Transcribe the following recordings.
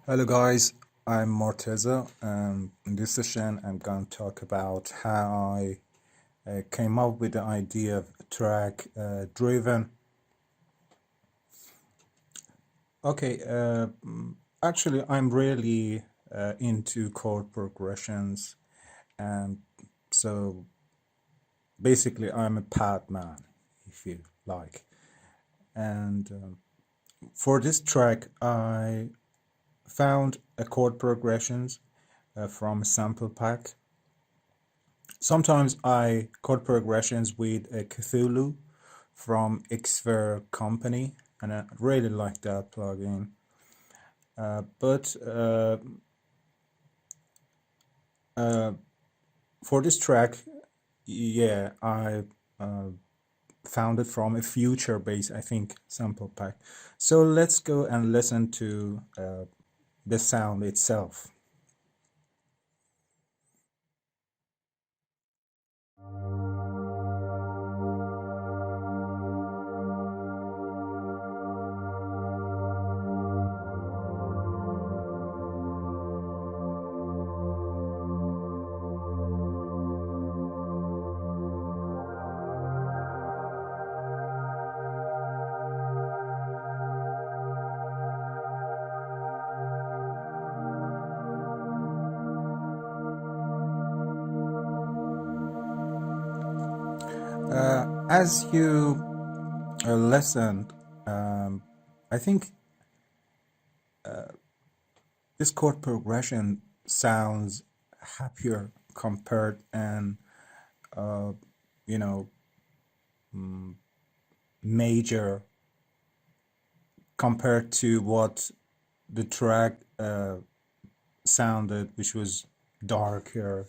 Hello guys, I'm Morteza, and in this session I'm going to talk about how I came up with the idea of track driven. Okay, actually I'm really into chord progressions, and so basically I'm a pad man, if you like. And for this track I found a chord progressions from a sample pack. Sometimes I chord progressions with a Cthulhu from Xver Company, and I really like that plugin. But for this track, yeah, I found it from a future base, I think, sample pack. So let's go and listen to the sound itself. As you listened, I think this chord progression sounds happier compared and you know major compared to what the track sounded, which was darker.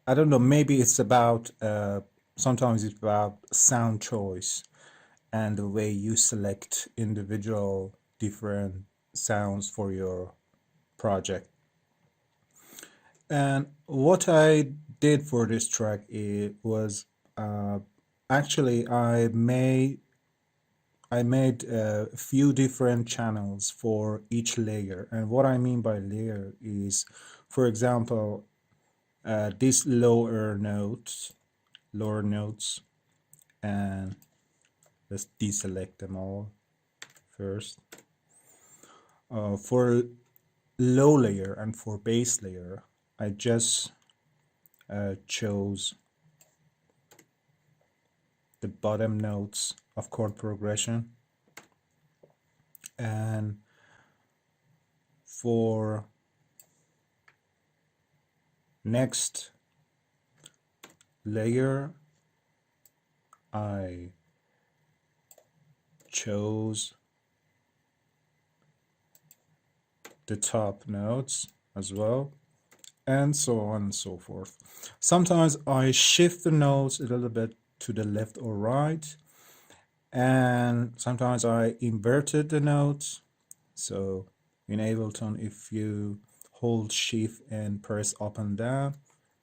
I don't know, maybe it's about sometimes it's about sound choice and the way you select individual different sounds for your project. And what I did for this track was actually I made a few different channels for each layer. And what I mean by layer is, for example, these lower notes, and let's deselect them all first. For low layer and for base layer, I just chose the bottom notes of chord progression, and for next layer I chose the top notes as well, and so on and so forth. Sometimes I shift the notes a little bit to the left or right, and sometimes I inverted the notes. So in Ableton, if you hold shift and press up and down,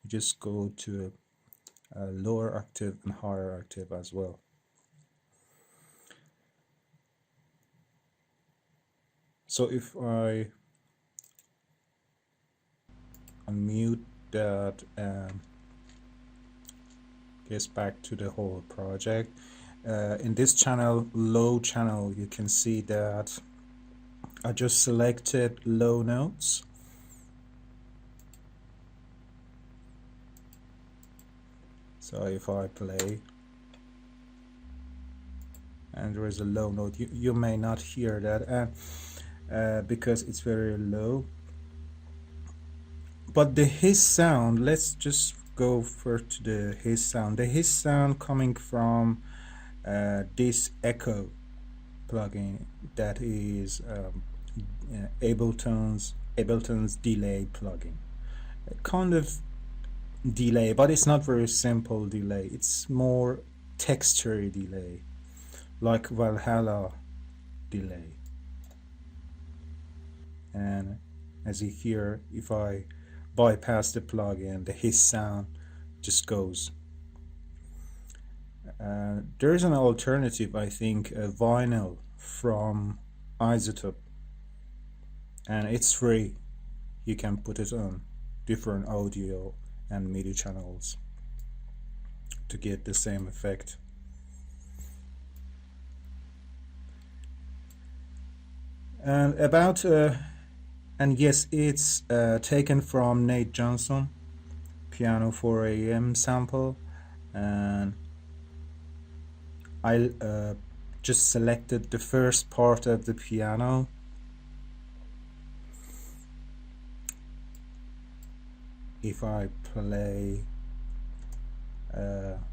you just go to a lower octave and higher octave as well. So if I unmute that and gets back to the whole project, in this channel, low channel, you can see that I just selected low notes. So if I play and there is a low note, you may not hear that, and because it's very low. But the hiss sound, let's just go first to the hiss sound. The hiss sound coming from this echo plugin that is Ableton's delay plugin. A kind of delay, but it's not very simple delay. It's more texture delay, like Valhalla delay. And as you hear, if I bypass the plugin, the hiss sound just goes. There is an alternative, I think, a vinyl from Isotope, and it's free. You can put it on different audio and MIDI channels to get the same effect. And about and yes, it's taken from Nate Johnson Piano 4 AM sample, and I just selected the first part of the piano. If I play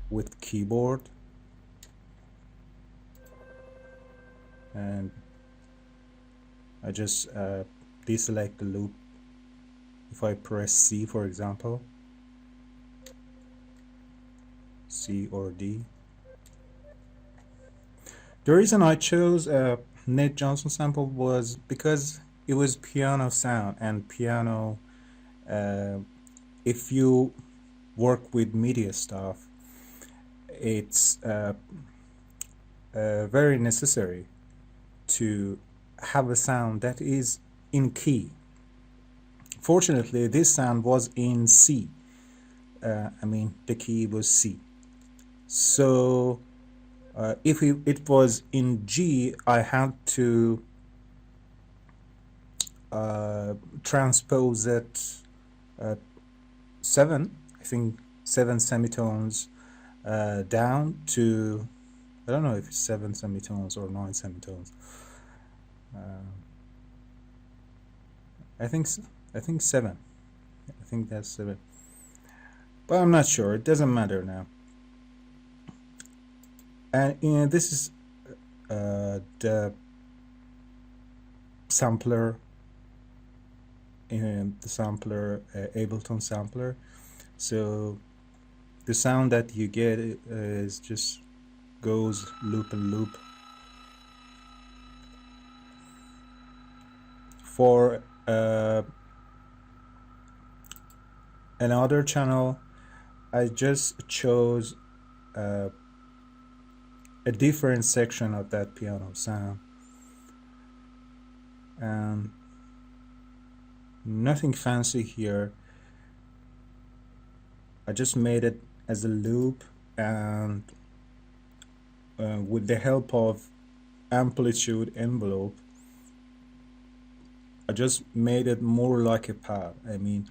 with keyboard and I just deselect the loop. If I press C, for example, C or D. The reason I chose Nate Johnson sample was because it was piano sound, and piano, if you work with media stuff, it's very necessary to have a sound that is in key. Fortunately, this sound was in C. I mean, the key was C. So if it was in G, I had to transpose it 7, I think 7 semitones down to, I don't know if it's 7 semitones or 9 semitones. I think 7. I think that's 7. But I'm not sure. It doesn't matter now. And this is the sampler, Ableton sampler. So the sound that you get is just goes loop and loop. For another channel, I just chose a different section of that piano sound, and nothing fancy here. I just made it as a loop, and with the help of amplitude envelope, I just made it more like a pad. I mean,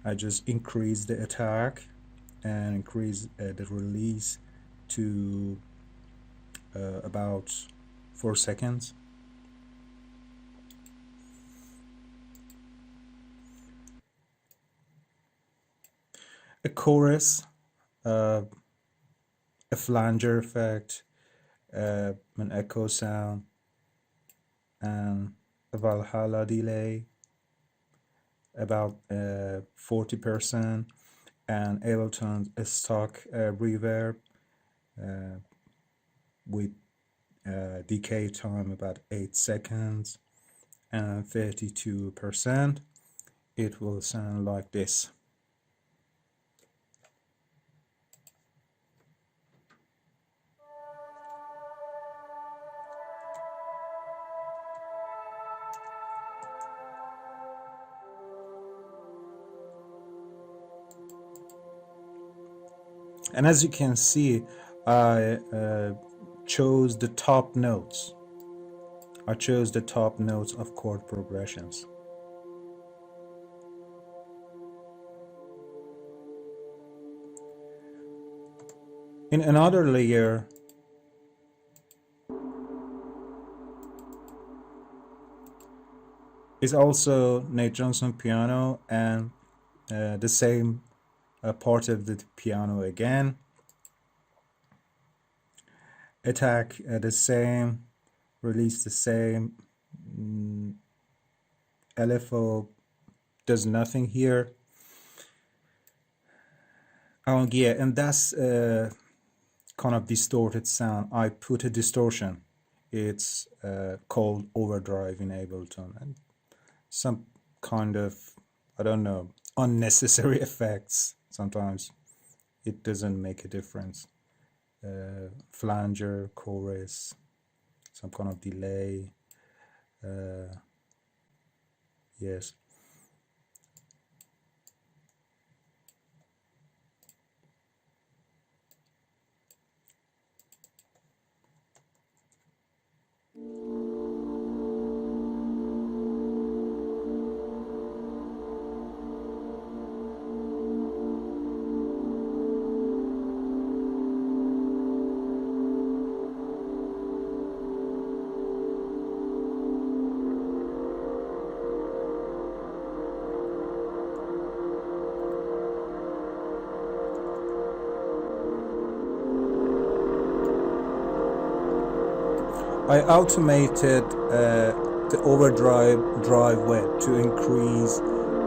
I just increased the attack and increased the release to about 4 seconds. A chorus, a flanger effect, an echo sound, and a Valhalla delay, about 40%, and Ableton's stock reverb with decay time about 8 seconds and 32%. It will sound like this. And as you can see, I chose the top notes. I chose the top notes of chord progressions. In another layer, is also Nate Johnson piano, and the same part of the piano again. Attack the same, release the same. LFO does nothing here. Oh yeah, and that's kind of distorted sound. I put a distortion. It's called overdrive in Ableton, and some kind of, I don't know, unnecessary effects. Sometimes it doesn't make a difference. Flanger, chorus, some kind of delay. Yes. I automated the overdrive drive width to increase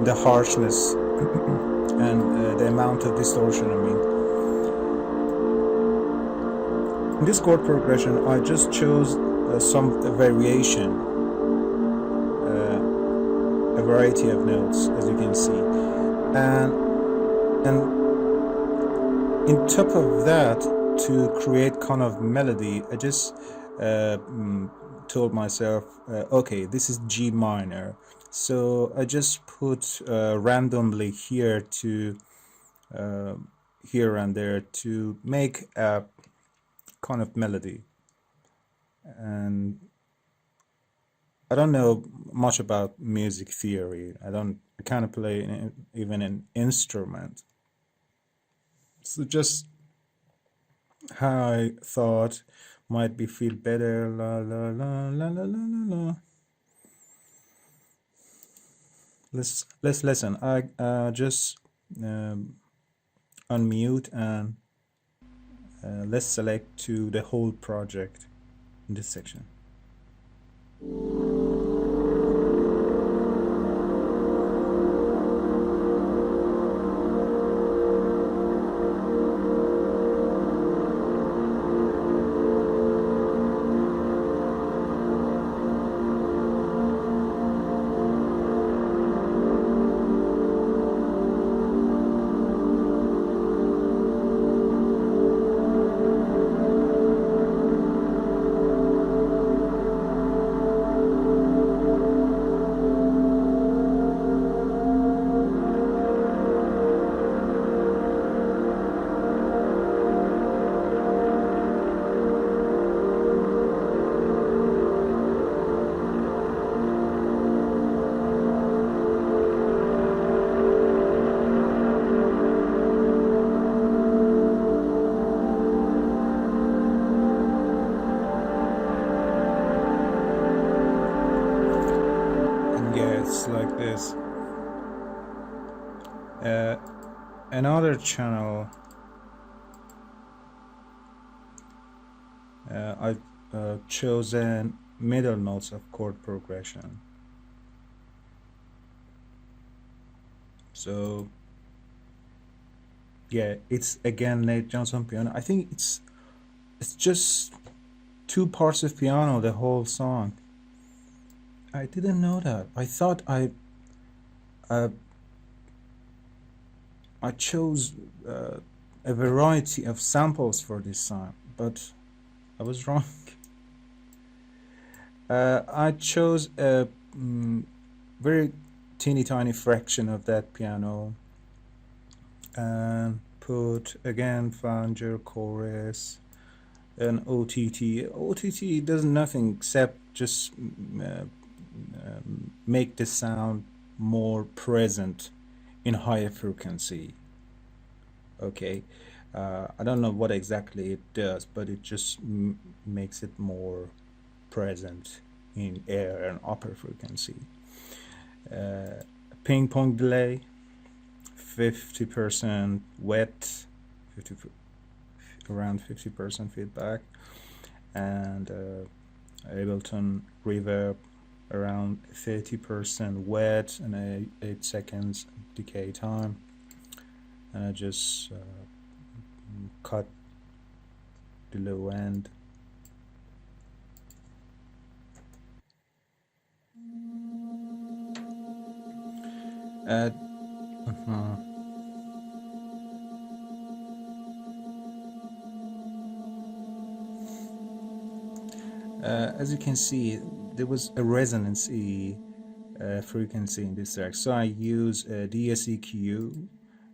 the harshness and the amount of distortion. I mean, in this chord progression, I just chose some variation, a variety of notes, as you can see, and in top of that, to create kind of melody, I just told myself, okay, this is G minor, so I just put randomly here to here and there to make a kind of melody. And I don't know much about music theory. I can't play even an instrument. So just how I thought might be feel better. La la la la la la la la. Let's listen. I just unmute and let's select to the whole project in this section. Like this. Another channel I've chosen middle notes of chord progression. So yeah, it's again Nate Johnson piano. I think it's just 2 parts of piano the whole song. I didn't know that. I thought I chose a variety of samples for this song, but I was wrong. I chose a very teeny tiny fraction of that piano and put again flanger, chorus, and OTT. OTT does nothing except just make the sound more present in higher frequency. Okay, I don't know what exactly it does, but it just makes it more present in air and upper frequency. Ping pong delay, 50% wet, around 50% feedback, and Ableton reverb around 30% wet and 8 seconds decay time. And I just cut the low end. As you can see, there was a resonancy frequency in this track. So I use DSEQ,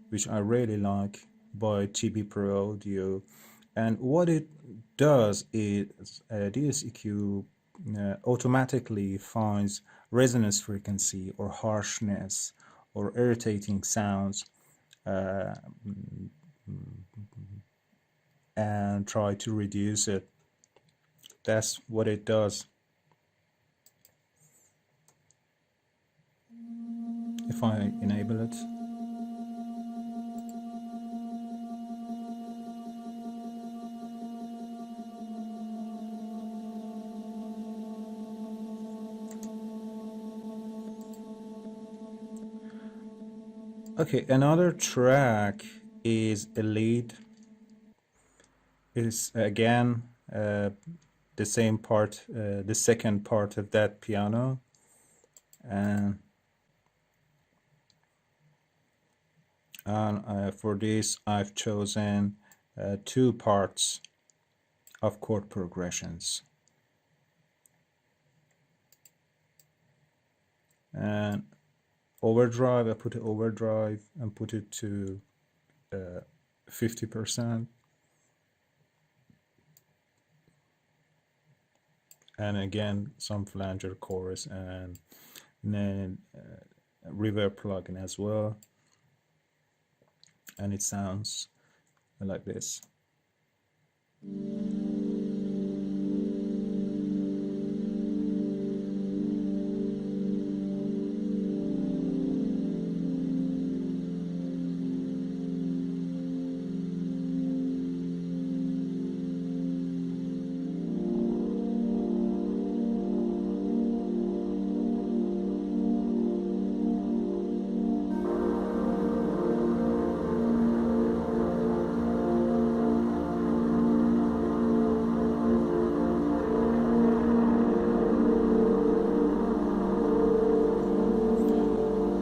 which I really like, by TB Pro Audio. And what it does is DSEQ automatically finds resonance frequency or harshness or irritating sounds and try to reduce it. That's what it does. If I enable it. Okay, another track is Elite. Is again the same part, the second part of that piano, and for this I've chosen two parts of chord progressions, and overdrive, I put it overdrive and put it to 50%, and again some flanger chorus and then reverb plugin as well, and it sounds like this.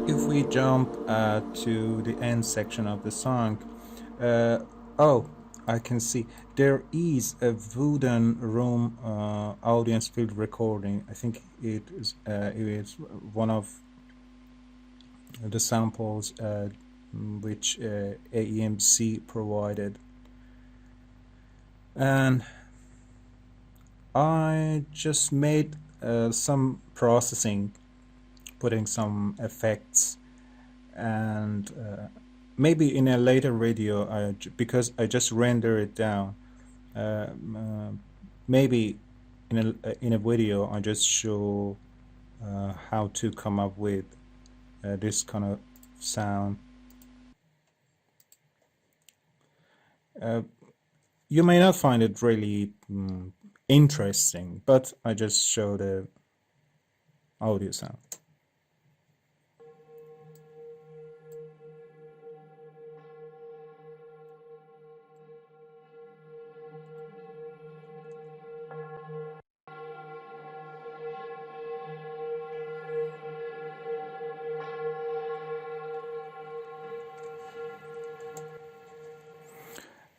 If we jump to the end section of the song, oh, I can see there is a Wooden Room audience field recording. I think it is one of the samples which AEMC provided, and I just made some processing, putting some effects, and maybe in a later video, because I just render it down, maybe in a video I just show how to come up with this kind of sound. You may not find it really interesting, but I just show the audio sound.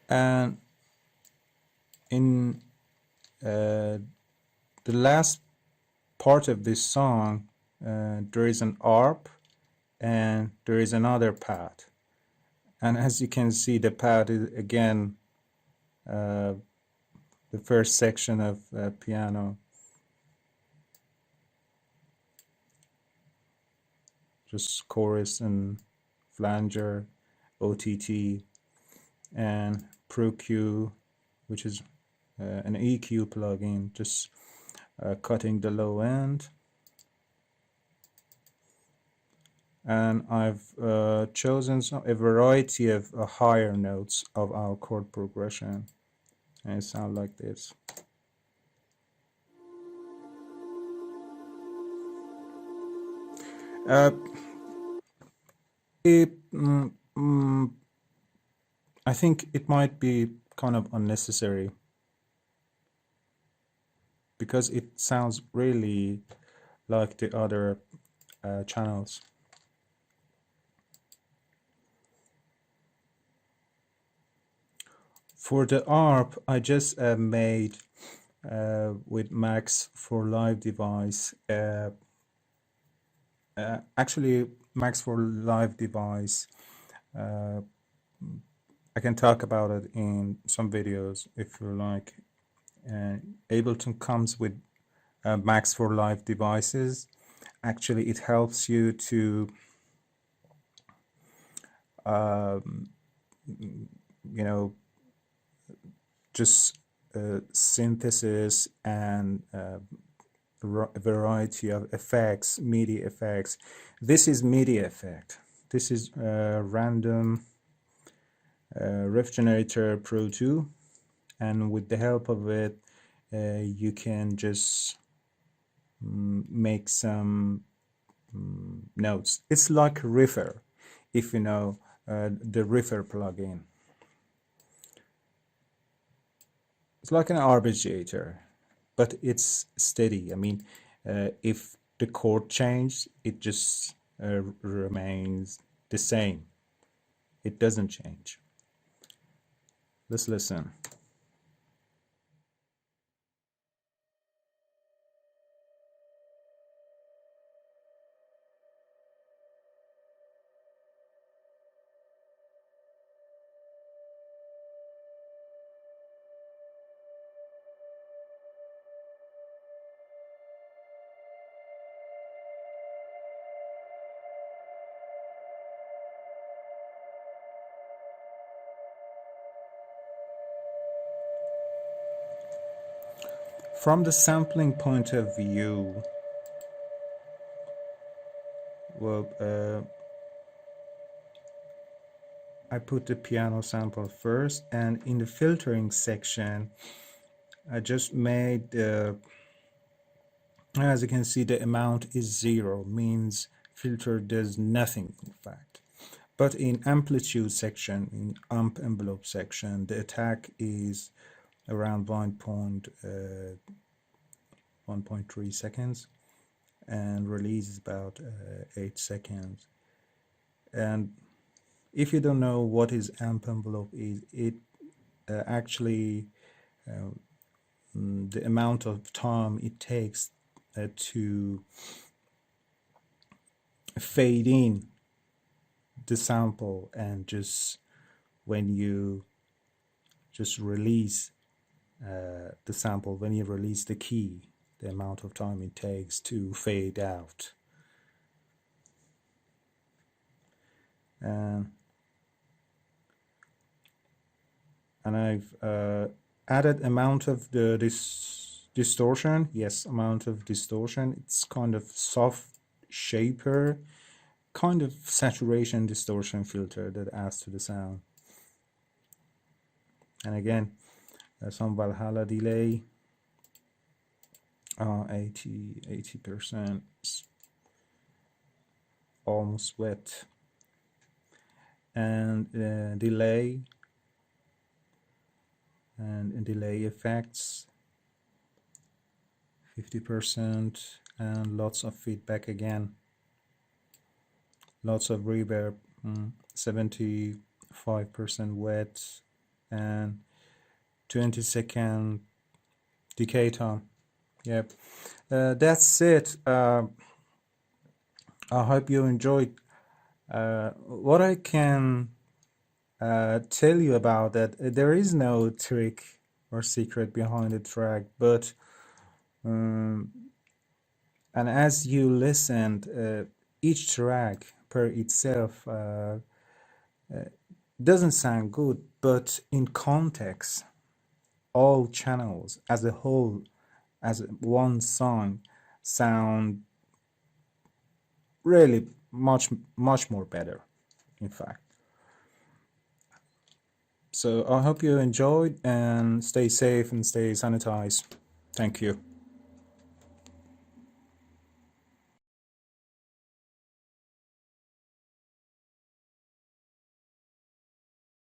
And in the last part of this song, there is an ARP and there is another pad. And as you can see, the pad is again the first section of piano. Just chorus and flanger, OTT, and ProQ, which is an EQ plugin, just cutting the low end. And I've chosen a variety of higher notes of our chord progression, and it sounds like this. I think it might be kind of unnecessary because it sounds really like the other channels. For the ARP, I just made with Max for Live device Actually, Max for Live device, I can talk about it in some videos if you like. Ableton comes with Max for Live devices. Actually, it helps you to, you know, just synthesis and a variety of effects, MIDI effects. This is MIDI effect. This is random riff generator Pro 2, and with the help of it, you can just make some notes. It's like Riffer, if you know the Riffer plugin. It's like an arpeggiator, but it's steady. I mean, if the chord changes, it just remains the same. It doesn't change. Let's listen. From the sampling point of view, well, I put the piano sample first, and in the filtering section, I just made, as you can see, the amount is 0, means filter does nothing, in fact. But in amplitude section, in amp envelope section, the attack is around 1.3 seconds, and release is about 8 seconds. And if you don't know what is amp envelope is, it actually the amount of time it takes to fade in the sample, and just when you just release the sample, when you release the key, the amount of time it takes to fade out. And I've added amount of the distortion. Yes, amount of distortion. It's kind of soft shaper, kind of saturation distortion filter that adds to the sound. And again, some Valhalla delay, 80%, almost wet, and delay and delay effects, 50%, and lots of feedback again, lots of reverb, 75% wet, and 20-second decay time. Yep, that's it. I hope you enjoyed. What I can tell you about that, there is no trick or secret behind the track, but and as you listened, each track per itself doesn't sound good, but in context, all channels as a whole, as one song, sound really much more better, in fact. So I hope you enjoyed, and stay safe and stay sanitized. Thank you.